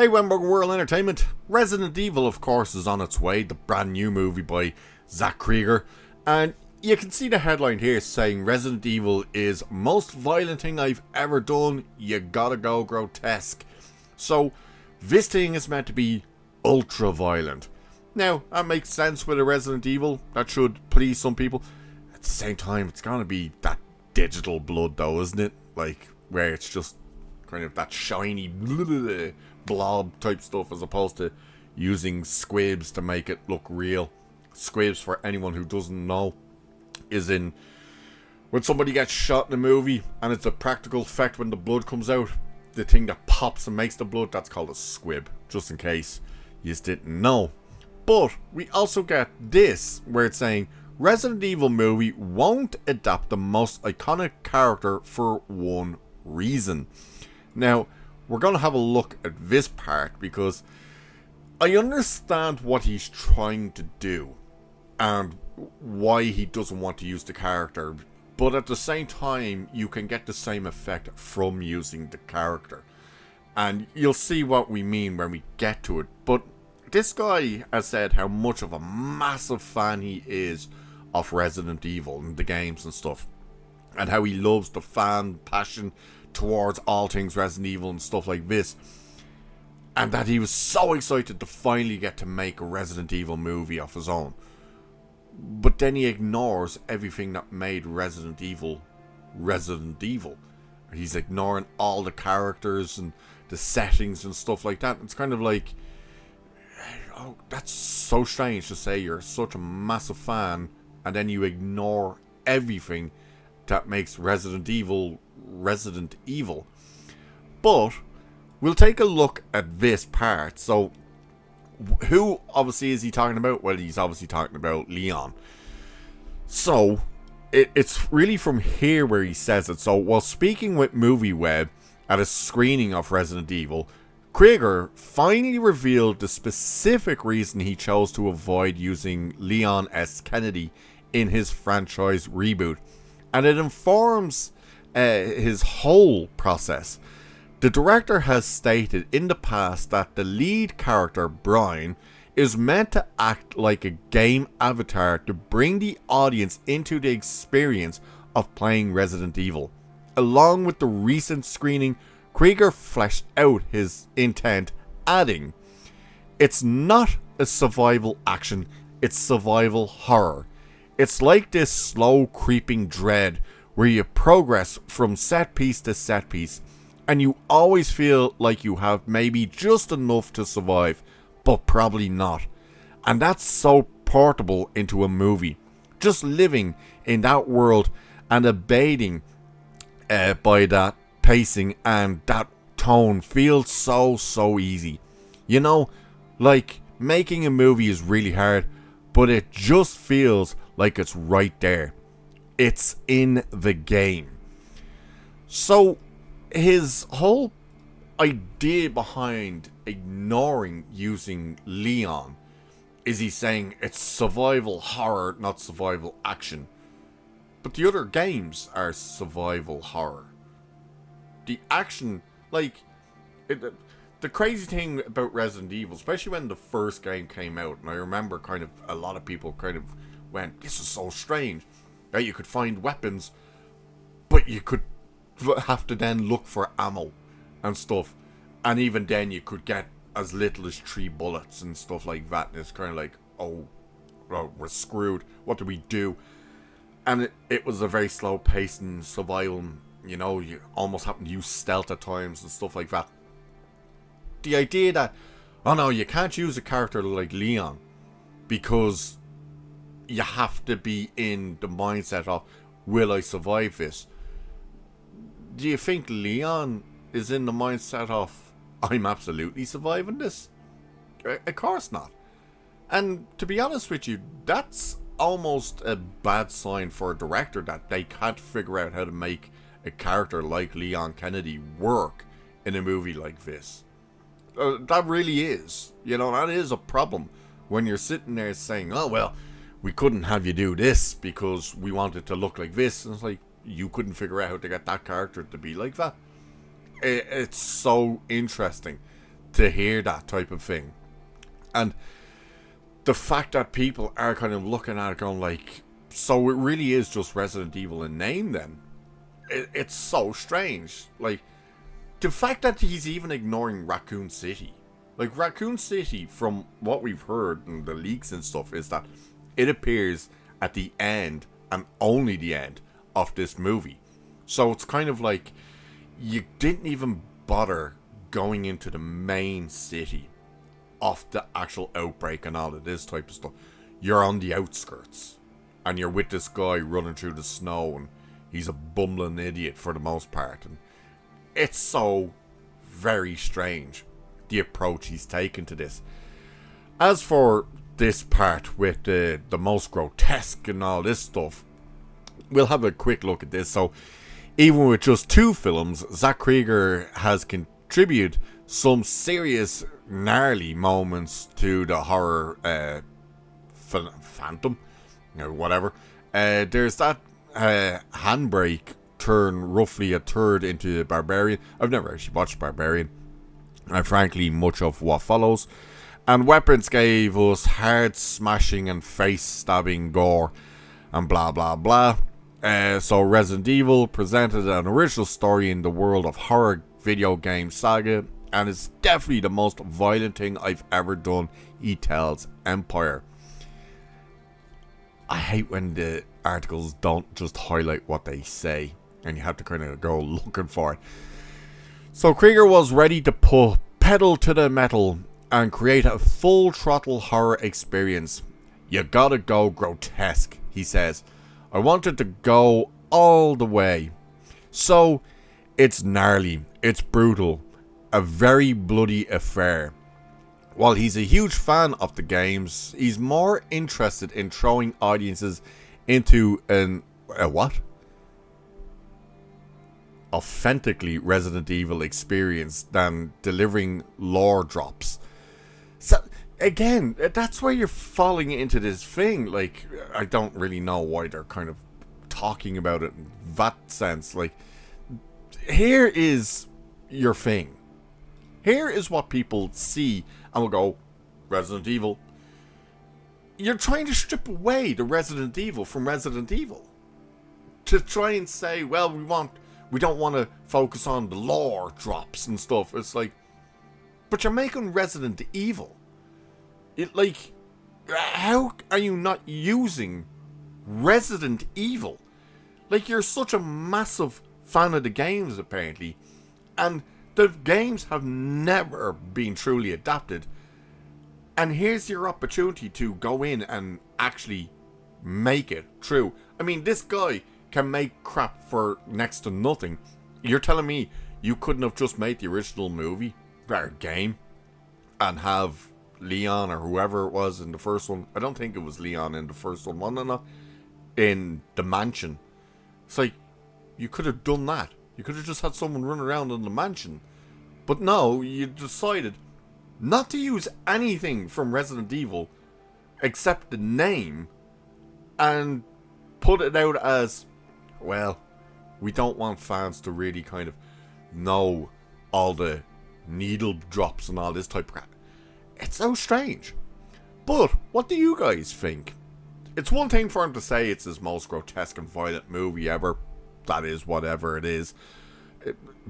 Hey, Wemberg World Entertainment. Resident Evil, of course, is on its way. The brand new movie by Zach Cregger. And you can see the headline here saying Resident Evil is most violent thing I've ever done. You gotta go grotesque. So, this thing is meant to be ultra violent. Now, that makes sense with a Resident Evil. That should please some people. At the same time, it's gonna be that digital blood though, isn't it? Like, where it's just kind of that shiny blob type stuff as opposed to using squibs to make it look real. Squibs, for anyone who doesn't know, is in when somebody gets shot in a movie and it's a practical effect when the blood comes out. The thing that pops and makes the blood, that's called a squib, just in case you just didn't know. But we also get this, where it's saying Resident Evil movie won't adapt the most iconic character for one reason. Now, we're going to have a look at this part because I understand what he's trying to do and why he doesn't want to use the character, but at the same time you can get the same effect from using the character, and you'll see what we mean when we get to it. But this guy has said how much of a massive fan he is of Resident Evil and the games and stuff, and how he loves the fan passion towards all things Resident Evil and stuff like this, and that he was so excited to finally get to make a Resident Evil movie of his own. But then he ignores everything that made Resident Evil Resident Evil. He's ignoring all the characters and the settings and stuff like that. It's kind of like, oh, that's so strange to say you're such a massive fan and then you ignore everything that makes Resident Evil Resident Evil. But we'll take a look at this part. So who obviously is he talking about? Well, he's obviously talking about Leon. So it's really from here where he says it. So while speaking with MovieWeb at a screening of Resident Evil, Cregger finally revealed the specific reason he chose to avoid using Leon S. Kennedy in his franchise reboot, and it informs his whole process. The director has stated in the past that the lead character, Brian, is meant to act like a game avatar to bring the audience into the experience of playing Resident Evil. Along with the recent screening, Cregger fleshed out his intent, adding, "It's not a survival action, it's survival horror. It's like this slow creeping dread where you progress from set piece to set piece, and you always feel like you have maybe just enough to survive, but probably not. And that's so portable into a movie. Just living in that world and abiding by that pacing and that tone feels so easy. You know, like making a movie is really hard, but it just feels like it's right there. It's in the game." So his whole idea behind ignoring using Leon is he's saying it's survival horror, not survival action. But the other games are survival horror. The action, like, the crazy thing about Resident Evil, especially when the first game came out, and I remember kind of a lot of people kind of went, "This is so strange," that you could find weapons, but you could have to then look for ammo and stuff, and even then you could get as little as 3 bullets and stuff like that, and it's kind of like, oh, well, we're screwed, what do we do? And it was a very slow pace and survival, you know, you almost having to use stealth at times and stuff like that. The idea that, oh no, you can't use a character like Leon because you have to be in the mindset of, will I survive this? Do you think Leon is in the mindset of, I'm absolutely surviving this? Of course not. And to be honest with you, that's almost a bad sign for a director that they can't figure out how to make a character like Leon Kennedy work in a movie like this. That really is. You know, that is a problem when you're sitting there saying, oh, well, we couldn't have you do this because we wanted to look like this. And it's like, you couldn't figure out how to get that character to be like that. It's so interesting to hear that type of thing. And the fact that people are kind of looking at it going like, so it really is just Resident Evil in name then? It's so strange. Like, the fact that he's even ignoring Raccoon City. Like, Raccoon City, from what we've heard in the leaks and stuff, is that it appears at the end, and only the end, of this movie. So it's kind of like, you didn't even bother going into the main city of the actual outbreak and all of this type of stuff. You're on the outskirts, and you're with this guy running through the snow, and he's a bumbling idiot for the most part. And it's so very strange, the approach he's taken to this. As for this part with the most grotesque and all this stuff, we'll have a quick look at this. So, even with just 2 films, Zach Cregger has contributed some serious gnarly moments to the horror phantom, or whatever. There's that handbrake turn roughly a third into Barbarian. I've never actually watched Barbarian, and frankly much of what follows. And Weapons gave us hard smashing and face stabbing gore and blah blah blah. So Resident Evil presented an original story in the world of horror video game saga, and it's definitely the most violent thing I've ever done, he tells Empire. I hate when the articles don't just highlight what they say, and you have to kind of go looking for it. So Cregger was ready to put pedal to the metal and create a full throttle horror experience. You gotta go grotesque, he says. I wanted to go all the way. So, it's gnarly, it's brutal, a very bloody affair. While he's a huge fan of the games, he's more interested in throwing audiences into a what? Authentically Resident Evil experience than delivering lore drops. So, again, that's where you're falling into this thing. Like, I don't really know why they're kind of talking about it in that sense. Like, here is your thing. Here is what people see and will go, Resident Evil. You're trying to strip away the Resident Evil from Resident Evil. To try and say, well, we don't want to focus on the lore drops and stuff. It's like, but you're making Resident Evil. How are you not using Resident Evil? Like, you're such a massive fan of the games, apparently, and the games have never been truly adapted. And here's your opportunity to go in and actually make it true. I mean, this guy can make crap for next to nothing. You're telling me you couldn't have just made the original movie, or game, and have Leon or whoever it was in the first one? I don't think it was Leon in the first one, no, in the mansion. It's like, you could have done that. You could have just had someone run around in the mansion. But no, you decided not to use anything from Resident Evil except the name, and put it out as, well, we don't want fans to really kind of know all the needle drops and all this type of crap. It's so strange. But what do you guys think? It's one thing for him to say it's his most grotesque and violent movie ever. That is whatever it is.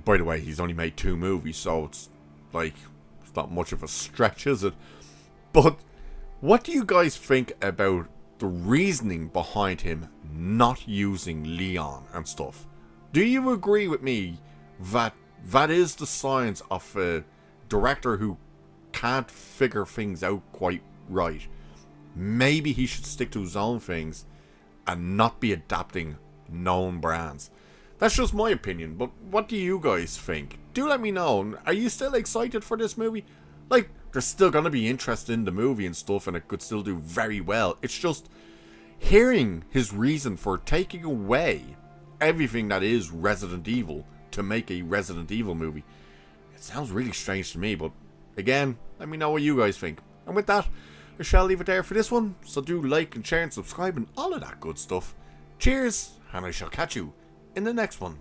By the way, he's only made 2 movies, so it's like, it's not much of a stretch, is it? But what do you guys think about the reasoning behind him not using Leon and stuff? Do you agree with me that that is the signs of a director who can't figure things out quite right? Maybe he should stick to his own things and not be adapting known brands. That's just my opinion, but what do you guys think? Do let me know. Are you still excited for this movie? Like, there's still going to be interest in the movie and stuff, and it could still do very well. It's just hearing his reason for taking away everything that is Resident Evil to make a Resident Evil movie. It sounds really strange to me, but again, let me know what you guys think. And with that, I shall leave it there for this one. So do like and share and subscribe and all of that good stuff. Cheers, and I shall catch you in the next one.